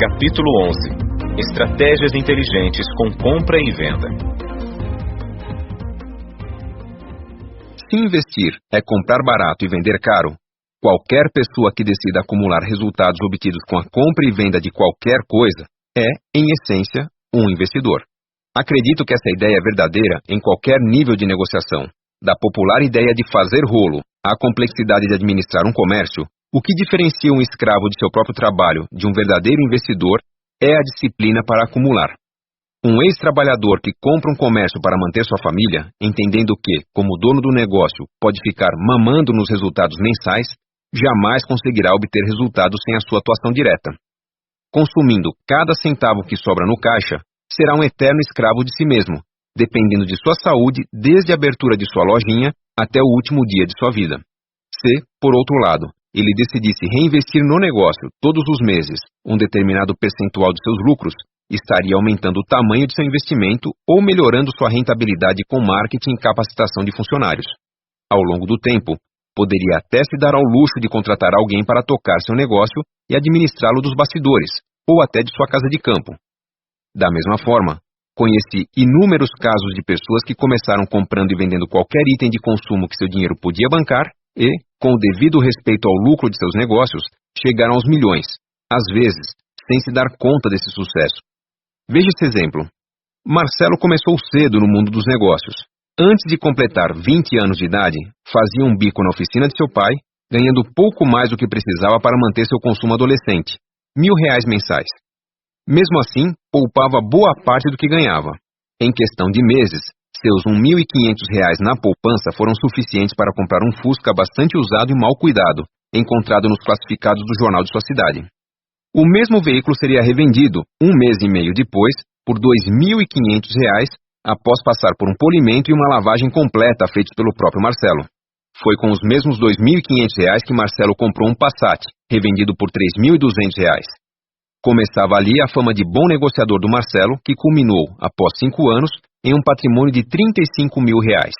Capítulo 11. Estratégias inteligentes com compra e venda. Se investir é comprar barato e vender caro, qualquer pessoa que decida acumular resultados obtidos com a compra e venda de qualquer coisa é, em essência, um investidor. Acredito que essa ideia é verdadeira em qualquer nível de negociação. Da popular ideia de fazer rolo à complexidade de administrar um comércio, o que diferencia um escravo de seu próprio trabalho de um verdadeiro investidor é a disciplina para acumular. Um ex-trabalhador que compra um comércio para manter sua família, entendendo que, como dono do negócio, pode ficar mamando nos resultados mensais, jamais conseguirá obter resultados sem a sua atuação direta. Consumindo cada centavo que sobra no caixa, será um eterno escravo de si mesmo, dependendo de sua saúde desde a abertura de sua lojinha até o último dia de sua vida. Se, por outro lado, ele decidisse reinvestir no negócio todos os meses um determinado percentual de seus lucros, estaria aumentando o tamanho de seu investimento ou melhorando sua rentabilidade com marketing e capacitação de funcionários. Ao longo do tempo, poderia até se dar ao luxo de contratar alguém para tocar seu negócio e administrá-lo dos bastidores, ou até de sua casa de campo. Da mesma forma, conheci inúmeros casos de pessoas que começaram comprando e vendendo qualquer item de consumo que seu dinheiro podia bancar e, com o devido respeito ao lucro de seus negócios, chegaram aos milhões, às vezes, sem se dar conta desse sucesso. Veja esse exemplo. Marcelo começou cedo no mundo dos negócios. Antes de completar 20 anos de idade, fazia um bico na oficina de seu pai, ganhando pouco mais do que precisava para manter seu consumo adolescente, R$ 1.000 mensais. Mesmo assim, poupava boa parte do que ganhava. Em questão de meses, seus R$ 1.500 na poupança foram suficientes para comprar um Fusca bastante usado e mal cuidado, encontrado nos classificados do jornal de sua cidade. O mesmo veículo seria revendido, um mês e meio depois, por R$ 2.500, após passar por um polimento e uma lavagem completa feitos pelo próprio Marcelo. Foi com os mesmos R$ 2.500 que Marcelo comprou um Passat, revendido por R$ 3.200. Começava ali a fama de bom negociador do Marcelo, que culminou, após 5 anos, em um patrimônio de R$ 35.000.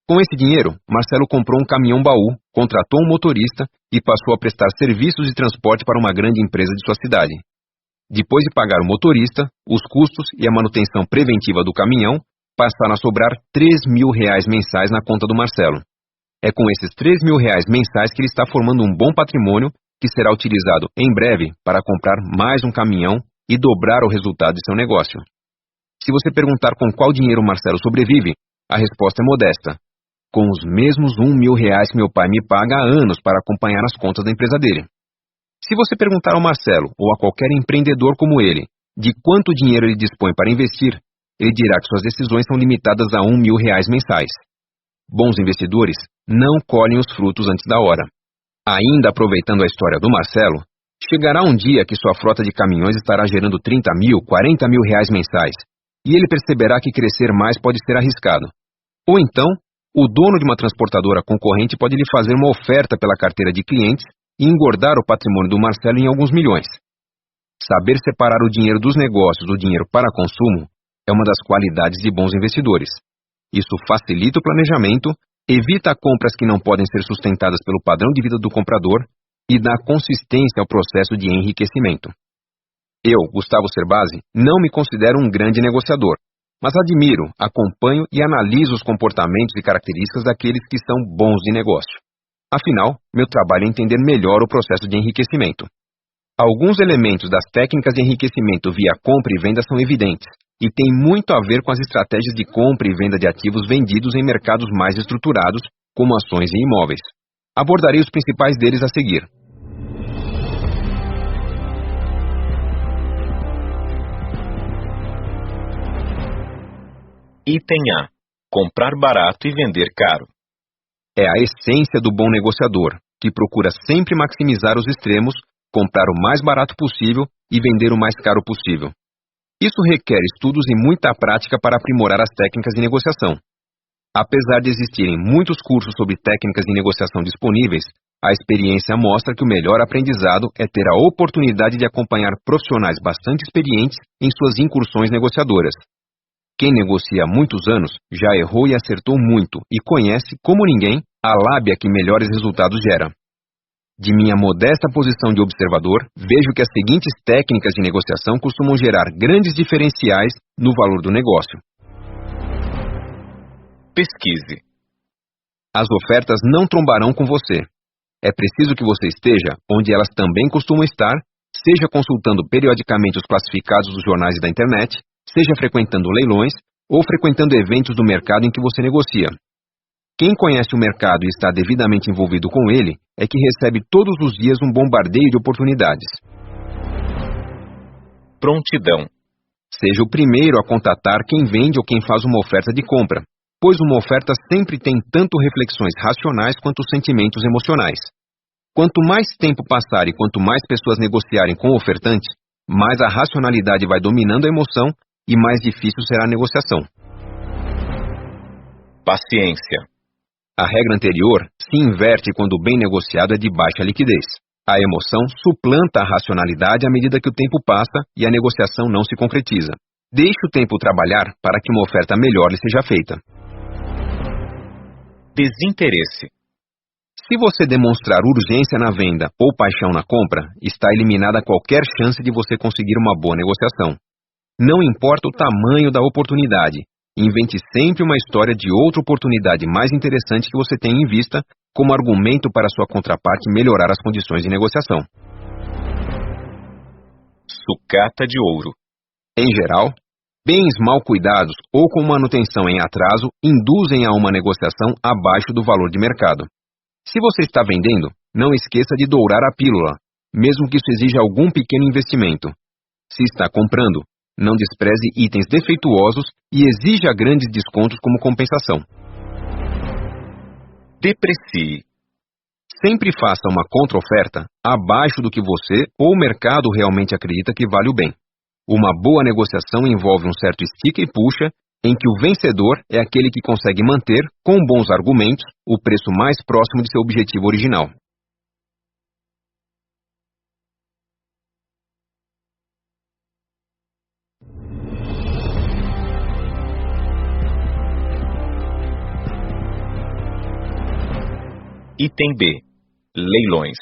Com esse dinheiro, Marcelo comprou um caminhão-baú, contratou um motorista e passou a prestar serviços de transporte para uma grande empresa de sua cidade. Depois de pagar o motorista, os custos e a manutenção preventiva do caminhão, passaram a sobrar R$ 3.000 mensais na conta do Marcelo. É com esses R$ 3.000 mensais que ele está formando um bom patrimônio que será utilizado em breve para comprar mais um caminhão e dobrar o resultado de seu negócio. Se você perguntar com qual dinheiro Marcelo sobrevive, a resposta é modesta. Com os mesmos R$ 1.000 que meu pai me paga há anos para acompanhar as contas da empresa dele. Se você perguntar ao Marcelo ou a qualquer empreendedor como ele de quanto dinheiro ele dispõe para investir, ele dirá que suas decisões são limitadas a R$ 1.000 mensais. Bons investidores não colhem os frutos antes da hora. Ainda aproveitando a história do Marcelo, chegará um dia que sua frota de caminhões estará gerando R$ 30.000, R$ 40.000 mensais, e ele perceberá que crescer mais pode ser arriscado. Ou então, o dono de uma transportadora concorrente pode lhe fazer uma oferta pela carteira de clientes e engordar o patrimônio do Marcelo em alguns milhões. Saber separar o dinheiro dos negócios do dinheiro para consumo é uma das qualidades de bons investidores. Isso facilita o planejamento, evita compras que não podem ser sustentadas pelo padrão de vida do comprador e dá consistência ao processo de enriquecimento. Eu, Gustavo Cerbasi, não me considero um grande negociador, mas admiro, acompanho e analiso os comportamentos e características daqueles que são bons de negócio. Afinal, meu trabalho é entender melhor o processo de enriquecimento. Alguns elementos das técnicas de enriquecimento via compra e venda são evidentes, e têm muito a ver com as estratégias de compra e venda de ativos vendidos em mercados mais estruturados, como ações e imóveis. Abordarei os principais deles a seguir. Item A. Comprar barato e vender caro. É a essência do bom negociador, que procura sempre maximizar os extremos, comprar o mais barato possível e vender o mais caro possível. Isso requer estudos e muita prática para aprimorar as técnicas de negociação. Apesar de existirem muitos cursos sobre técnicas de negociação disponíveis, a experiência mostra que o melhor aprendizado é ter a oportunidade de acompanhar profissionais bastante experientes em suas incursões negociadoras. Quem negocia há muitos anos já errou e acertou muito e conhece, como ninguém, a lábia que melhores resultados gera. De minha modesta posição de observador, vejo que as seguintes técnicas de negociação costumam gerar grandes diferenciais no valor do negócio. Pesquise. As ofertas não trombarão com você. É preciso que você esteja onde elas também costumam estar, seja consultando periodicamente os classificados dos jornais e da internet, seja frequentando leilões ou frequentando eventos do mercado em que você negocia. Quem conhece o mercado e está devidamente envolvido com ele é que recebe todos os dias um bombardeio de oportunidades. Prontidão. Seja o primeiro a contatar quem vende ou quem faz uma oferta de compra, pois uma oferta sempre tem tanto reflexões racionais quanto sentimentos emocionais. Quanto mais tempo passar e quanto mais pessoas negociarem com o ofertante, mais a racionalidade vai dominando a emoção e mais difícil será a negociação. Paciência. A regra anterior se inverte quando o bem negociado é de baixa liquidez. A emoção suplanta a racionalidade à medida que o tempo passa e a negociação não se concretiza. Deixe o tempo trabalhar para que uma oferta melhor lhe seja feita. Desinteresse. Se você demonstrar urgência na venda ou paixão na compra, está eliminada qualquer chance de você conseguir uma boa negociação. Não importa o tamanho da oportunidade, invente sempre uma história de outra oportunidade mais interessante que você tem em vista, como argumento para sua contraparte melhorar as condições de negociação. Sucata de ouro. Em geral, bens mal cuidados ou com manutenção em atraso induzem a uma negociação abaixo do valor de mercado. Se você está vendendo, não esqueça de dourar a pílula, mesmo que isso exija algum pequeno investimento. Se está comprando, não despreze itens defeituosos e exija grandes descontos como compensação. Deprecie. Sempre faça uma contra-oferta abaixo do que você ou o mercado realmente acredita que vale o bem. Uma boa negociação envolve um certo estica e puxa, em que o vencedor é aquele que consegue manter, com bons argumentos, o preço mais próximo de seu objetivo original. Item B. Leilões.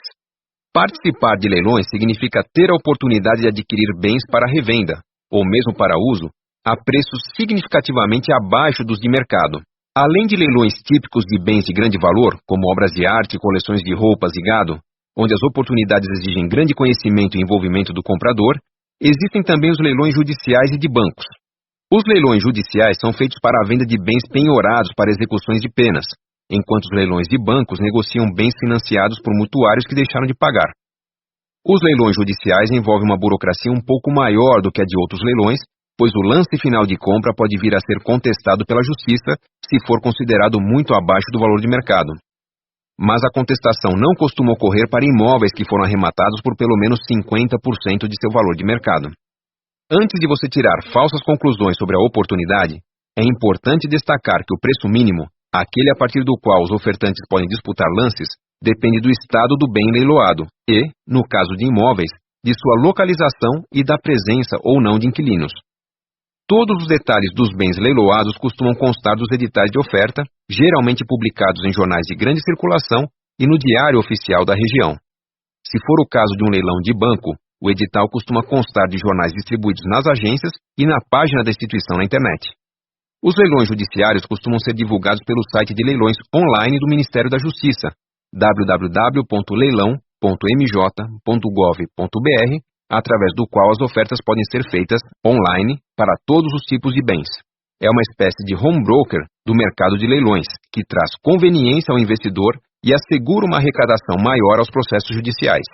Participar de leilões significa ter a oportunidade de adquirir bens para revenda, ou mesmo para uso, a preços significativamente abaixo dos de mercado. Além de leilões típicos de bens de grande valor, como obras de arte, coleções de roupas e gado, onde as oportunidades exigem grande conhecimento e envolvimento do comprador, existem também os leilões judiciais e de bancos. Os leilões judiciais são feitos para a venda de bens penhorados para execuções de penas, enquanto os leilões de bancos negociam bens financiados por mutuários que deixaram de pagar. Os leilões judiciais envolvem uma burocracia um pouco maior do que a de outros leilões, pois o lance final de compra pode vir a ser contestado pela justiça se for considerado muito abaixo do valor de mercado. Mas a contestação não costuma ocorrer para imóveis que foram arrematados por pelo menos 50% de seu valor de mercado. Antes de você tirar falsas conclusões sobre a oportunidade, é importante destacar que o preço mínimo, aquele a partir do qual os ofertantes podem disputar lances, depende do estado do bem leiloado e, no caso de imóveis, de sua localização e da presença ou não de inquilinos. Todos os detalhes dos bens leiloados costumam constar dos editais de oferta, geralmente publicados em jornais de grande circulação e no Diário Oficial da região. Se for o caso de um leilão de banco, o edital costuma constar de jornais distribuídos nas agências e na página da instituição na internet. Os leilões judiciários costumam ser divulgados pelo site de leilões online do Ministério da Justiça, www.leilão.mj.gov.br, através do qual as ofertas podem ser feitas online para todos os tipos de bens. É uma espécie de home broker do mercado de leilões, que traz conveniência ao investidor e assegura uma arrecadação maior aos processos judiciais.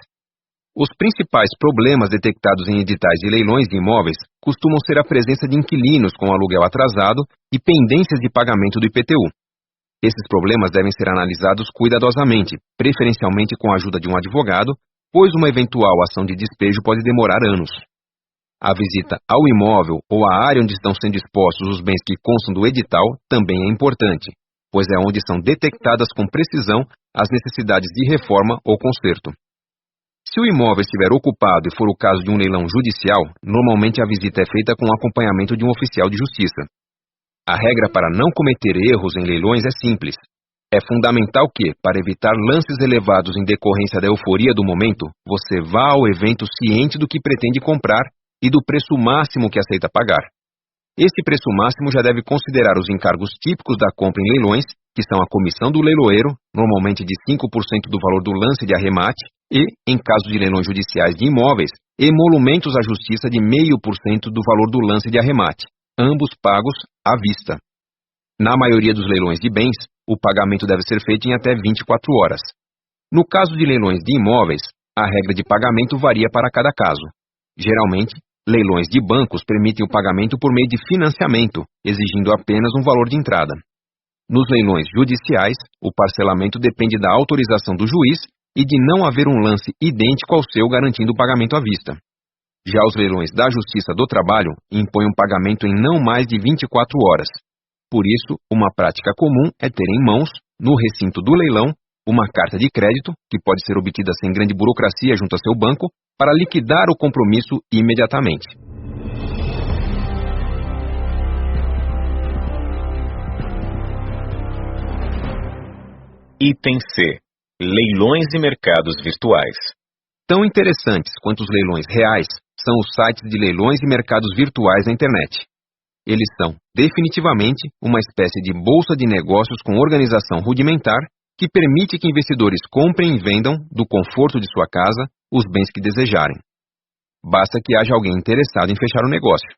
Os principais problemas detectados em editais de leilões de imóveis costumam ser a presença de inquilinos com aluguel atrasado e pendências de pagamento do IPTU. Esses problemas devem ser analisados cuidadosamente, preferencialmente com a ajuda de um advogado, pois uma eventual ação de despejo pode demorar anos. A visita ao imóvel ou à área onde estão sendo expostos os bens que constam do edital também é importante, pois é onde são detectadas com precisão as necessidades de reforma ou conserto. Se o imóvel estiver ocupado e for o caso de um leilão judicial, normalmente a visita é feita com o acompanhamento de um oficial de justiça. A regra para não cometer erros em leilões é simples. É fundamental que, para evitar lances elevados em decorrência da euforia do momento, você vá ao evento ciente do que pretende comprar e do preço máximo que aceita pagar. Esse preço máximo já deve considerar os encargos típicos da compra em leilões, que são a comissão do leiloeiro, normalmente de 5% do valor do lance de arremate, e, em caso de leilões judiciais de imóveis, emolumentos à justiça de 0,5% do valor do lance de arremate, ambos pagos à vista. Na maioria dos leilões de bens, o pagamento deve ser feito em até 24 horas. No caso de leilões de imóveis, a regra de pagamento varia para cada caso. Geralmente, leilões de bancos permitem o pagamento por meio de financiamento, exigindo apenas um valor de entrada. Nos leilões judiciais, o parcelamento depende da autorização do juiz e de não haver um lance idêntico ao seu garantindo o pagamento à vista. Já os leilões da Justiça do Trabalho impõem um pagamento em não mais de 24 horas. Por isso, uma prática comum é ter em mãos, no recinto do leilão, uma carta de crédito, que pode ser obtida sem grande burocracia junto a seu banco, para liquidar o compromisso imediatamente. Item C. Leilões e mercados virtuais. Tão interessantes quanto os leilões reais são os sites de leilões e mercados virtuais na internet. Eles são, definitivamente, uma espécie de bolsa de negócios com organização rudimentar que permite que investidores comprem e vendam, do conforto de sua casa, os bens que desejarem. Basta que haja alguém interessado em fechar o negócio.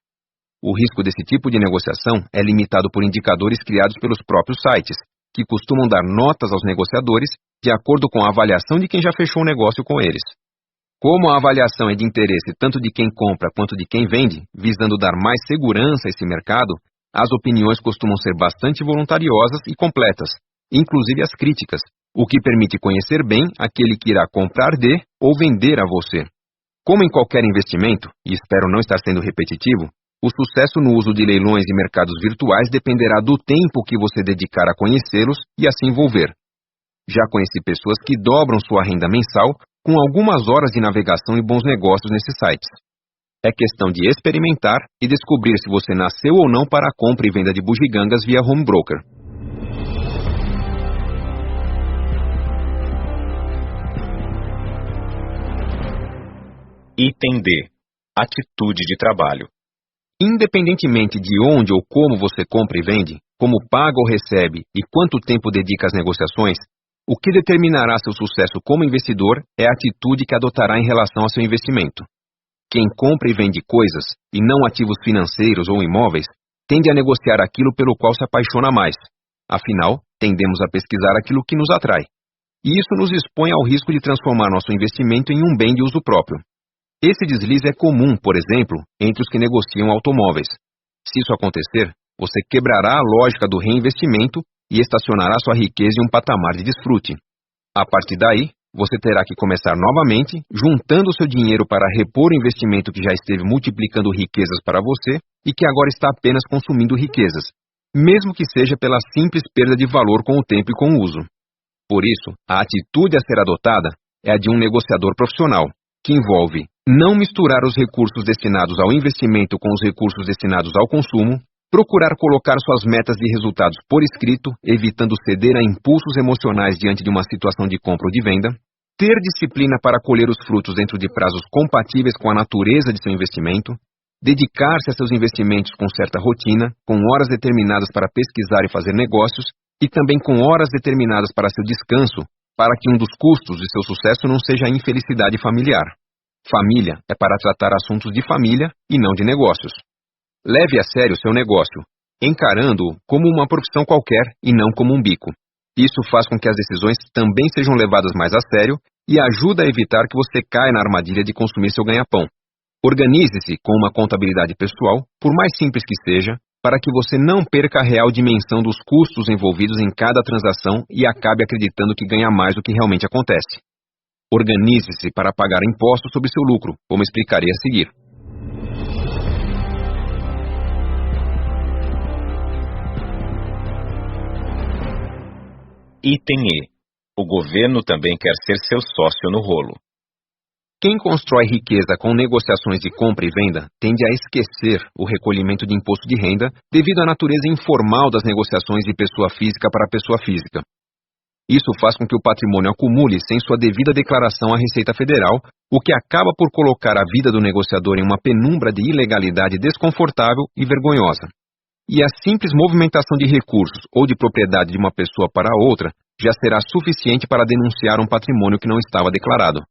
O risco desse tipo de negociação é limitado por indicadores criados pelos próprios sites, que costumam dar notas aos negociadores de acordo com a avaliação de quem já fechou o negócio com eles. Como a avaliação é de interesse tanto de quem compra quanto de quem vende, visando dar mais segurança a esse mercado, as opiniões costumam ser bastante voluntariosas e completas, inclusive as críticas, o que permite conhecer bem aquele que irá comprar de ou vender a você. Como em qualquer investimento, e espero não estar sendo repetitivo, o sucesso no uso de leilões e mercados virtuais dependerá do tempo que você dedicar a conhecê-los e a se envolver. Já conheci pessoas que dobram sua renda mensal com algumas horas de navegação e bons negócios nesses sites. É questão de experimentar e descobrir se você nasceu ou não para a compra e venda de bugigangas via home broker. Item D. Atitude de trabalho. Independentemente de onde ou como você compra e vende, como paga ou recebe e quanto tempo dedica às negociações, o que determinará seu sucesso como investidor é a atitude que adotará em relação ao seu investimento. Quem compra e vende coisas, e não ativos financeiros ou imóveis, tende a negociar aquilo pelo qual se apaixona mais. Afinal, tendemos a pesquisar aquilo que nos atrai. E isso nos expõe ao risco de transformar nosso investimento em um bem de uso próprio. Esse deslize é comum, por exemplo, entre os que negociam automóveis. Se isso acontecer, você quebrará a lógica do reinvestimento e estacionará sua riqueza em um patamar de desfrute. A partir daí, você terá que começar novamente, juntando seu dinheiro para repor o investimento que já esteve multiplicando riquezas para você e que agora está apenas consumindo riquezas, mesmo que seja pela simples perda de valor com o tempo e com o uso. Por isso, a atitude a ser adotada é a de um negociador profissional, que envolve não misturar os recursos destinados ao investimento com os recursos destinados ao consumo, procurar colocar suas metas de resultados por escrito, evitando ceder a impulsos emocionais diante de uma situação de compra ou de venda, ter disciplina para colher os frutos dentro de prazos compatíveis com a natureza de seu investimento, dedicar-se a seus investimentos com certa rotina, com horas determinadas para pesquisar e fazer negócios, e também com horas determinadas para seu descanso, para que um dos custos de seu sucesso não seja a infelicidade familiar. Família é para tratar assuntos de família e não de negócios. Leve a sério seu negócio, encarando-o como uma profissão qualquer e não como um bico. Isso faz com que as decisões também sejam levadas mais a sério e ajuda a evitar que você caia na armadilha de consumir seu ganha-pão. Organize-se com uma contabilidade pessoal, por mais simples que seja, para que você não perca a real dimensão dos custos envolvidos em cada transação e acabe acreditando que ganha mais do que realmente acontece. Organize-se para pagar impostos sobre seu lucro, como explicarei a seguir. Item E. O governo também quer ser seu sócio no rolo. Quem constrói riqueza com negociações de compra e venda tende a esquecer o recolhimento de imposto de renda devido à natureza informal das negociações de pessoa física para pessoa física. Isso faz com que o patrimônio acumule sem sua devida declaração à Receita Federal, o que acaba por colocar a vida do negociador em uma penumbra de ilegalidade desconfortável e vergonhosa. E a simples movimentação de recursos ou de propriedade de uma pessoa para outra já será suficiente para denunciar um patrimônio que não estava declarado.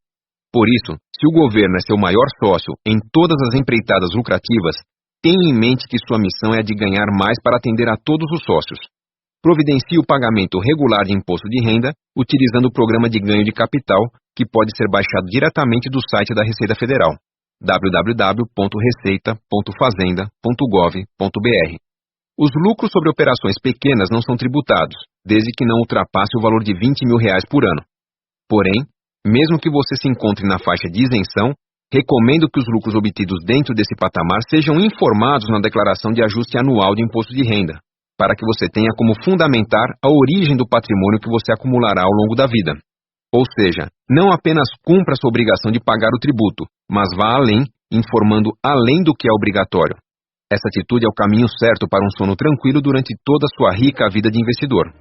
Por isso, se o governo é seu maior sócio em todas as empreitadas lucrativas, tenha em mente que sua missão é a de ganhar mais para atender a todos os sócios. Providencie o pagamento regular de imposto de renda, utilizando o programa de ganho de capital, que pode ser baixado diretamente do site da Receita Federal, www.receita.fazenda.gov.br. Os lucros sobre operações pequenas não são tributados, desde que não ultrapasse o valor de R$20 mil por ano. Porém, mesmo que você se encontre na faixa de isenção, recomendo que os lucros obtidos dentro desse patamar sejam informados na declaração de ajuste anual de imposto de renda, para que você tenha como fundamentar a origem do patrimônio que você acumulará ao longo da vida. Ou seja, não apenas cumpra sua obrigação de pagar o tributo, mas vá além, informando além do que é obrigatório. Essa atitude é o caminho certo para um sono tranquilo durante toda a sua rica vida de investidor.